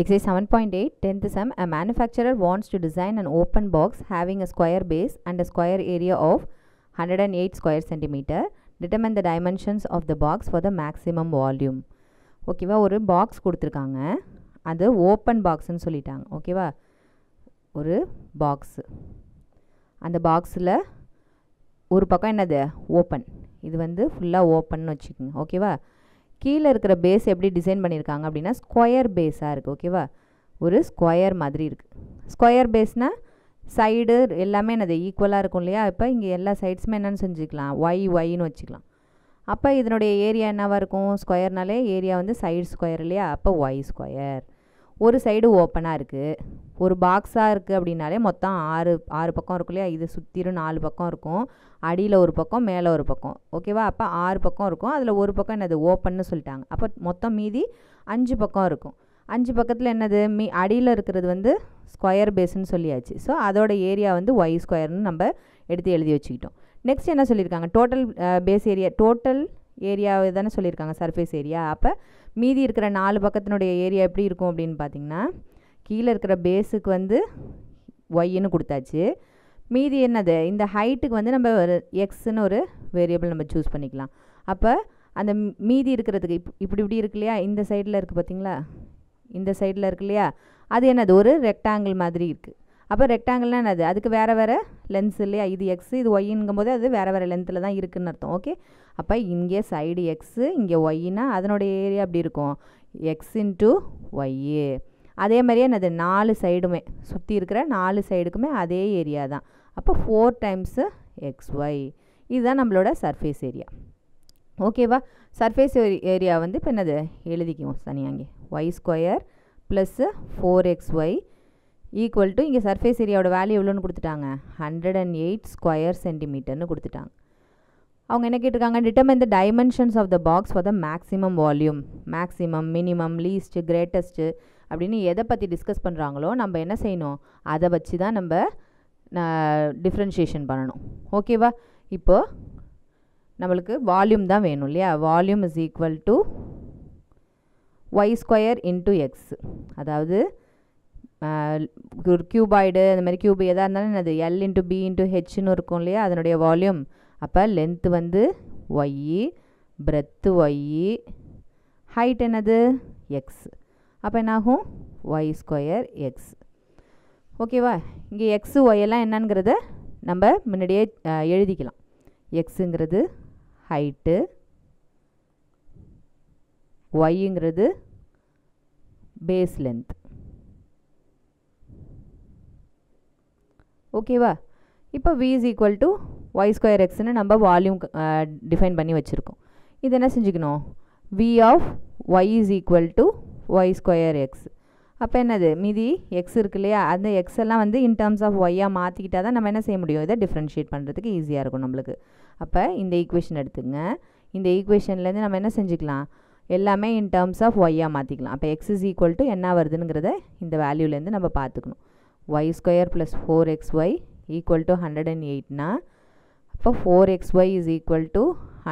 Exercise 7.8, 10th sum. A manufacturer wants to design an open box having a square base and a square area of 108 square centimeter. Determine the dimensions of the box for the maximum volume. ஓகேவா, ஒரு box கொடுத்துருக்காங்க, அது open பாக்ஸ்ன்னு சொல்லிட்டாங்க. ஓகேவா, ஒரு box, அந்த பாக்ஸில் ஒரு பக்கம் என்னது ஓப்பன், இது வந்து ஃபுல்லாக ஓப்பன் வச்சுக்கோங்க. ஓகேவா, கீழே இருக்கிற பேஸ் எப்படி டிசைன் பண்ணியிருக்காங்க அப்படின்னா ஸ்கொயர் பேஸாக இருக்குது. ஓகேவா, ஒரு ஸ்கொயர் மாதிரி இருக்குது. ஸ்கொயர் பேஸ்னால் சைடு எல்லாமே என்னது ஈக்குவலாக இருக்கும் இல்லையா. இப்போ இங்கே எல்லா சைட்ஸுமே என்னென்னு செஞ்சுக்கலாம், ஒய்னு வச்சுக்கலாம். அப்போ இதனுடைய ஏரியா என்னவாக இருக்கும், ஸ்கொயர்னாலே ஏரியா வந்து சைடு ஸ்கொயர் இல்லையா. அப்போ ஒய் ஸ்கொயர். ஒரு சைடு ஓப்பனாக இருக்குது, ஒரு பாக்ஸாக இருக்குது அப்படின்னாலே மொத்தம் ஆறு பக்கம் இருக்கும் இல்லையா. இது சுற்றிலும் 4 பக்கம் இருக்கும், அடியில் ஒரு பக்கம் மேலே ஒரு பக்கம். ஓகேவா, அப்போ 6 பக்கம் இருக்கும். அதில் ஒரு பக்கம் என்னது ஓப்பன்னு சொல்லிட்டாங்க. அப்போ மொத்தம் மீதி 5 பக்கம் இருக்கும். 5 பக்கத்தில் என்னது அடியில் இருக்கிறது வந்து ஸ்கொயர் பேஸ்ன்னு சொல்லியாச்சு. ஸோ அதோட ஏரியா வந்து ஒய் ஸ்கொயர்னு நம்ம எடுத்து எழுதி வச்சுக்கிட்டோம். நெக்ஸ்ட் என்ன சொல்லியிருக்காங்க, டோட்டல் பேஸ் ஏரியா, டோட்டல் ஏரியாவை தானே சொல்லியிருக்காங்க, சர்ஃபேஸ் ஏரியா. அப்போ மீதி இருக்கிற 4 பக்கத்தினுடைய ஏரியா எப்படி இருக்கும் அப்படின்னு பார்த்திங்கன்னா, கீழே இருக்கிற பேஸுக்கு வந்து ஒய்ன்னு கொடுத்தாச்சு. மீதி என்னது, இந்த ஹைட்டுக்கு வந்து நம்ம ஒரு எக்ஸ்ன்னு ஒரு வேரியபிள் நம்ம சூஸ் பண்ணிக்கலாம். அப்போ அந்த மீதி இருக்கிறதுக்கு இப்படி இருக்கு இல்லையா, இந்த சைடில் இருக்குது பார்த்திங்களா, இந்த சைடில் இருக்கு இல்லையா, அது என்னது ஒரு ரெக்டாங்கிள் மாதிரி இருக்குது. அப்போ ரெக்டாங்கிள்னால் என்னது, அதுக்கு வேறு லென்ஸ் இல்லையா. இது எக்ஸு இது ஒய்ங்கும் போது அது வேறு லென்த்தில் தான் இருக்குதுன்னு அர்த்தம். ஓகே, அப்போ இங்கே சைடு எக்ஸு இங்கே ஒய்னா அதனுடைய ஏரியா அப்படி இருக்கும் எக்ஸ் இன்ட்டு ஒய்யு. அதே மாதிரியே என்னது 4 சைடுமே சுற்றி இருக்கிற 4 சைடுக்குமே அதே ஏரியா தான். அப்போ 4 டைம்ஸு எக்ஸ் ஒய். இதுதான் நம்மளோட சர்ஃபேஸ் ஏரியா. ஓகேவா, சர்ஃபேஸ் ஏரியா வந்து இப்போ என்னது எழுதிக்குவோம் தனியாங்கே, Y square plus 4xy equal to இங்கே சர்ஃபேஸ் ஏரியாவோட வேல்யூ எவ்வளோன்னு கொடுத்துட்டாங்க, 108 ஸ்கொயர் சென்டிமீட்டர்னு கொடுத்துட்டாங்க. அவங்க என்ன கேட்டிருக்காங்க, determine the dimensions of the box for the maximum volume. Maximum, minimum, least, greatest அப்படின்னு எதை பற்றி டிஸ்கஸ் பண்ணுறாங்களோ நம்ம என்ன செய்யணும், அதை வச்சு தான் நம்ம டிஃப்ரென்ஷியேஷன் பண்ணணும். ஓகேவா, இப்போது நம்மளுக்கு வால்யூம் தான் வேணும் இல்லையா. Volume is equal to Y square into x. அதாவது ஒரு கியூபாய்டு அந்த மாதிரி கியூப் எதாக இருந்தாலும் என்னது எல் இன்ட்டு பி இன்ட்டு ஹெச்னு இருக்கும் இல்லையா அதனுடைய வால்யூம். அப்போ லென்த்து வந்து ஒய், பிரெத்து ஒய், ஹைட் என்னது எக்ஸ். அப்போ என்னாகும் ஒய் ஸ்கொயர் எக்ஸ். ஓகேவா, இங்கே எக்ஸு ஒய்யெல்லாம் என்னங்கிறத நம்ம முன்னாடியே எழுதிக்கலாம். எக்ஸுங்கிறது ஹைட்டு, ஒய்ங்கிறது பேஸ் லென்த். ஓகேவா, இப்போ v is equal to Y square எக்ஸ்ன்னு நம்ம வால்யூம் டிஃபைன் பண்ணி வச்சுருக்கோம். இது என்ன செஞ்சுக்கணும், v of y is equal to Y square x. அப்போ என்னது மீதி எக்ஸ் இருக்கு இல்லையா, அந்த எக்ஸ் எல்லாம் வந்து இன் டர்ம்ஸ் ஆஃப் ஒய்யாக மாற்றிக்கிட்டால் தான் நம்ம என்ன செய்ய முடியும், இதை டிஃப்ரென்ஷியேட் பண்ணுறதுக்கு ஈஸியாக இருக்கும் நம்மளுக்கு. அப்போ இந்த ஈக்குவேஷன் எடுத்துங்க, இந்த ஈக்குவேஷன்லேருந்து நம்ம என்ன செஞ்சுக்கலாம், எல்லாமே இன் டர்ம்ஸ் ஆஃப் ஒய்யாக மாற்றிக்கலாம். அப்போ எக்ஸ் இஸ் ஈக்குவல் டு என்ன வருதுங்கிறத இந்த வேல்யூலேருந்து நம்ம பார்த்துக்கணும். Y square plus 4xy equal to 108னா அப்போ 4xy is equal to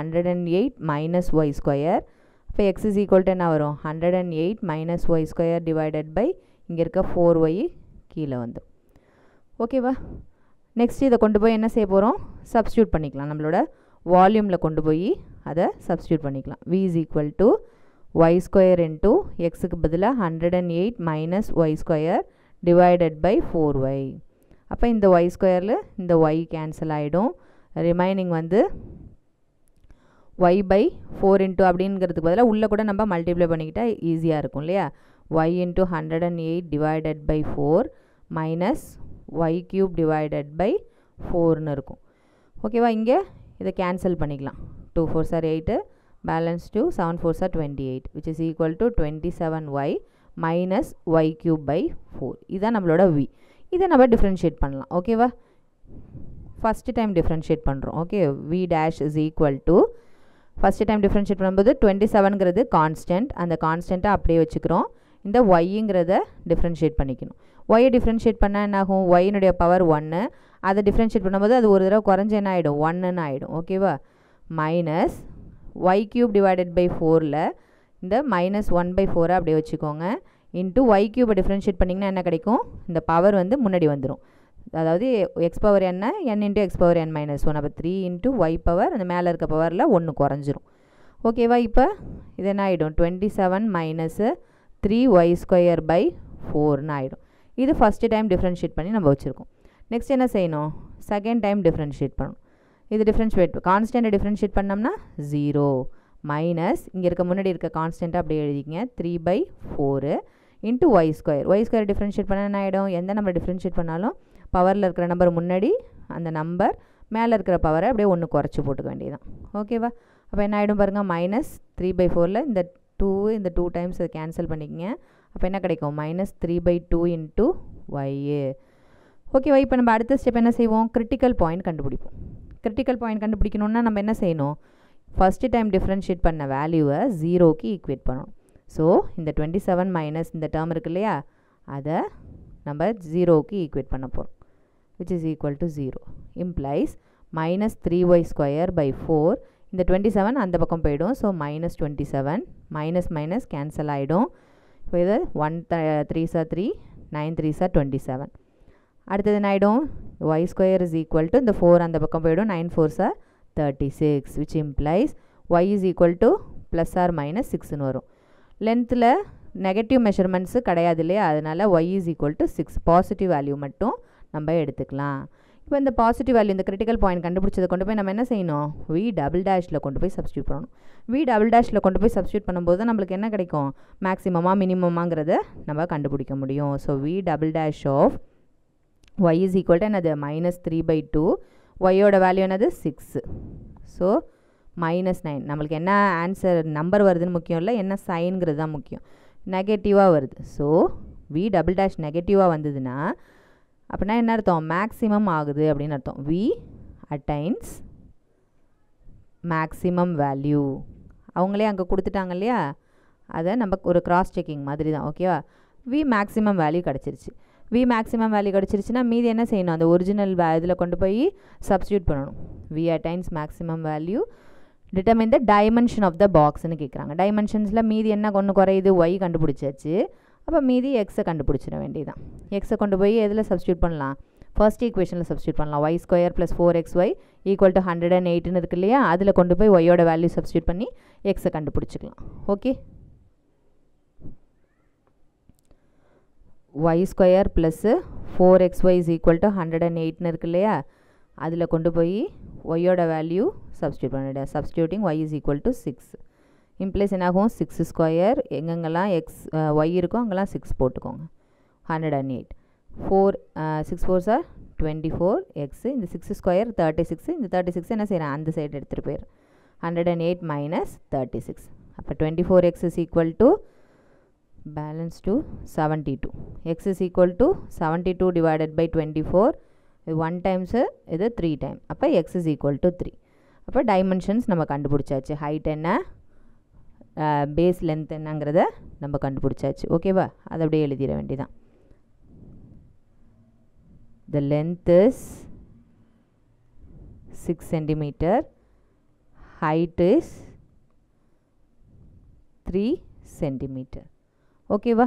108 minus Y square. இப்போ எக்ஸ் இஸ் ஈக்குவல் டு என்ன வரும், 108 minus Y square divided by இங்கே இருக்க 4y கீழே வந்துடும். ஓகேவா, நெக்ஸ்ட் இதை கொண்டு போய் என்ன செய்ய போகிறோம், சப்ஸ்டியூட் பண்ணிக்கலாம். நம்மளோட வால்யூமில் கொண்டு போய் அதை சப்ஸ்டியூட் பண்ணிக்கலாம். v is equal to Y square into எக்ஸுக்கு பதிலாக 108 minus Y square divided by 4y. அப்போ இந்த ஒய் ஸ்கொயரில் இந்த ஒய் கேன்சல் ஆகிடும். ரிமைனிங் வந்து ஒய் பை 4 இன்ட்டு அப்படிங்கிறதுக்கு பதிலாக உள்ளே கூட நம்ம மல்டிப்ளை பண்ணிக்கிட்டால் ஈஸியாக இருக்கும் இல்லையா. Y into 108 divided by 4 minus Y cube divided by 4ன்னு இருக்கும். ஓகேவா, இங்கே இதை கேன்சல் பண்ணிக்கலாம். 2 4s are 8, balance 2, 7 4s are 28 which is equal to 27y minus Y cube by 4. இதுதான் நம்மளோட v. இதை நம்ம டிஃப்ரென்ஷியேட் பண்ணலாம். ஓகேவா, ஃபஸ்ட்டு டைம் டிஃப்ரென்ஷியேட் பண்ணுறோம். Okay, v dash is equal to first time differentiate பண்ணும்போது 27ங்கிறது கான்ஸ்டன்ட், அந்த கான்ஸ்டண்ட்டை அப்படியே வச்சுக்கிறோம். இந்த ஒய்ங்கிறத டிஃப்ரென்ஷியேட் பண்ணிக்கணும். ஒய்யை டிஃப்ரென்ஷியேட் பண்ணால் என்ன ஆகும், ஒய்னுடைய பவர் 1, அதை டிஃப்ரென்ஷியேட் பண்ணும்போது அது ஒரு தடவை குறைஞ்ச என்ன ஆகிடும், 1ன்னு ஆகிடும். ஓகேவா, minus Y cube divided by 4ல் இந்த -1/4 அப்படியே வச்சுக்கோங்க. இன்ட்டு ஒய் கியூபை டிஃப்ரென்ஷியேட் பண்ணிங்கன்னா என்ன கிடைக்கும், இந்த பவர் வந்து முன்னாடி வந்துடும். அதாவது எக்ஸ் பவர் என்ன, n into X power n minus 1. அப்போ 3 இன்ட்டு ஒய் பவர் அந்த மேலே இருக்க பவரில் 1 குறைஞ்சிரும். ஓகேவா? இப்போ இது என்ன ஆகிடும், 27 மைனஸ் 3y² ஆகிடும். இது ஃபஸ்ட்டு டைம் டிஃப்ரென்ஷியேட் பண்ணி நம்ம வச்சுருக்கோம். நெக்ஸ்ட் என்ன செய்யணும், செகண்ட் டைம் டிஃப்ரென்ஷியேட் பண்ணணும். இது டிஃப்ரென்ஷியேட் கான்ஸ்டன்ட்டை டிஃப்ரென்ஷியேட் பண்ணோம்னா 0 மைனஸ் இங்கே இருக்க முன்னாடி இருக்க கான்ஸ்டன்ட்டை அப்படியே எழுதிக்கிங்க 3/4 இன்ட்டு ஒய் ஸ்கொயர் டிஃப்ரென்ஷியேட் பண்ண என்ன ஆகிடும், எந்த நம்பர் டிஃப்ரென்ஷியேட் பண்ணாலும் பவரில் இருக்கிற நம்பர் முன்னாடி அந்த நம்பர் மேலே இருக்கிற பவரை அப்படியே 1 குறைச்சி போட்டுக்க வேண்டியதான். ஓகேவா? அப்போ என்ன ஆகிடும் பாருங்கள், மைனஸ் 3/4 இந்த 2 டைம்ஸ் அதை கேன்சல் பண்ணிக்கங்க. அப்போ என்ன கிடைக்கும், -3/2 இன்ட்டு ஒய். ஓகேவா? இப்போ நம்ம அடுத்த ஸ்டெப் என்ன செய்வோம், கிரிட்டிக்கல் பாயிண்ட் கண்டுபிடிப்போம். கிரிட்டிக்கல் பாயிண்ட் கண்டுபிடிக்கணுன்னா நம்ம என்ன செய்யணும், ஃபஸ்ட்டு டைம் டிஃப்ரென்ஷியேட் பண்ண வேல்யூவை 0க்கு ஈக்குவேட் பண்ணணும். ஸோ இந்த 27 மைனஸ் இந்த டேர்ம் இருக்கு இல்லையா, அதை நம்ம 0க்கு ஈக்குவேட் பண்ண போகிறோம். which is equal to 0 implies -3y²/4. இந்த 27 அந்த பக்கம் போயிடும். ஸோ -27 மைனஸ் கேன்சல் ஆகிடும். இப்போ இது 1 3s are 3, 9 3s are 27. அடுத்தது என்ன ஆகிடும், y² is equal to இந்த 4 அந்த பக்கம் போயிடும், 9 4s are 36, which implies y is equal to +or-6ன்னு வரும். லென்த்தில் நெகட்டிவ் மெஷர்மெண்ட்ஸு கிடையாது இல்லையா, அதனால் y is equal to 6, positive value மட்டும் நம்ம எடுத்துக்கலாம். இப்போ இந்த பாசிட்டிவ் வேல்யூ இந்த கிரிட்டிக்கல் பாயிண்ட் கண்டுபிடிச்சதை கொண்டு போய் நம்ம என்ன செய்யணும், v'' கொண்டு போய் சப்ஸ்டியூட் பண்ணணும். v'' கொண்டு போய் சப்ஸ்டியூட் பண்ணும்போது நம்மளுக்கு என்ன கிடைக்கும், மேக்ஸிமமாக மினிமமாங்கிறத நம்ம கண்டுபிடிக்க முடியும். So v'' of y is equal to என்னது, -3/2, ஒய்யோட வேல்யூ என்னது 6. ஸோ -9. நம்மளுக்கு என்ன ஆன்சர் நம்பர் வருதுன்னு முக்கியம் இல்லை, என்ன சைன்ங்கிறது தான் முக்கியம். நெகட்டிவாக வருது. ஸோ v'' நெகட்டிவாக வந்ததுன்னா அப்படின்னா என்ன அர்த்தம், மேக்ஸிமம் ஆகுது அப்படின்னு அர்த்தம். v attains maximum value. அவங்களே அங்கே கொடுத்துட்டாங்க இல்லையா, அதை நம்ம ஒரு கிராஸ் செக்கிங் மாதிரி தான். ஓகேவா? v மேக்ஸிமம் வேல்யூ கிடச்சிருச்சு. v மேக்ஸிமம் வேல்யூ கிடச்சிருச்சுன்னா மீதி என்ன செய்யணும், அந்த ஒரிஜினல் இதில் கொண்டு போய் சப்ஸ்டியூட் பண்ணணும். v attains maximum value, determine the dimension of the பாக்ஸ்ன்னு கேட்குறாங்க. டைமென்ஷன்ஸில் மீதி என்ன ஒன்று குறையுது, ஒய் கண்டுபிடிச்சாச்சு. அப்போ மீதி எக்ஸை கண்டுபிடிச்சிட வேண்டியதான். எக்ஸை கொண்டு போய் எதில் சப்ஸ்டியூட் பண்ணலாம், ஃபர்ஸ்ட் ஈக்குவேஷனில் சப்ஸ்டியூட் பண்ணலாம். y² + 4xy = 108ன்னு இருக்கு இல்லையா, அதில் கொண்டு போய் ஒய்யோட வேல்யூ சப்ஸ்டியூட் பண்ணி எக்ஸை கண்டுபிடிச்சிக்கலாம். ஓகே, y² + 4xy = 108ன்னு இருக்கு இல்லையா, அதில் கொண்டு போய் ஒய்யோட வேல்யூ சப்ஸ்டியூட் பண்ணிவிட. Substituting y is equal to 6 implies என்னாகும், 6² எங்கெங்கெல்லாம் ஒய் இருக்கோ அங்கெல்லாம் 6 போட்டுக்கோங்க. 108 6 4s are 24 x, இந்த 6² 36, இந்த 36 என்ன செய்கிறேன், அந்த சைடு எடுத்துகிட்டு போயிடுறேன். 108 - 36. அப்போ 24x is equal to balance to 72. x is equal to 72 divided by 24. இது 1 டைம்ஸு, இது 3 டைம். அப்போ x is equal to 3. அப்போ டைமென்ஷன்ஸ் நம்ம கண்டுபிடிச்சாச்சு. ஹைட் என்ன, பேஸ் லென்த் என்னங்கிறத நம்ம கண்டுபிடிச்சாச்சு. ஓகேவா? அதை அப்படியே எழுதிட வேண்டியதான். The length is 6 centimeter, height is 3 centimeter. ஓகேவா?